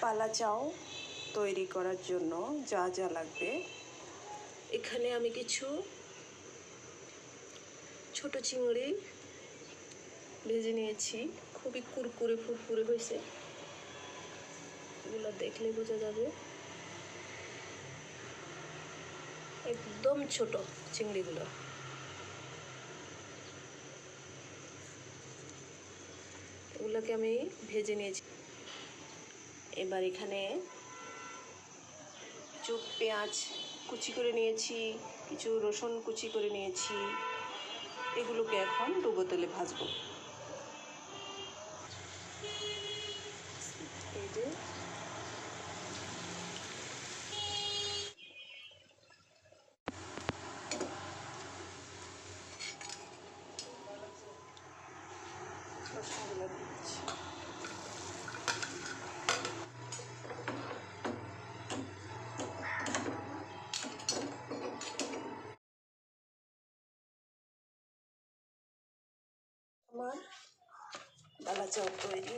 পালা চাউ তৈরি করার জন্য যা যা লাগবে, এখানে আমি কিছু ছোট চিংড়ি ভেজে নিয়েছি। খুবই কুরকুরে ফুরফুরে হয়েছে, এগুলো দেখলে বোঝা যাবে। একদম ছোট চিংড়িগুলো। এগুলোকে আমি ভেজে নিয়েছি। এবার এখানে কিছু পেঁয়াজ কুচি করে নিয়েছি, কিছু রসুন কুচি করে নিয়েছি। এগুলোকে এখন ডুবো তেলে ভাজবো। এই যে রসুনগুলো দিচ্ছি। আমার ডালা চাউ তৈরি।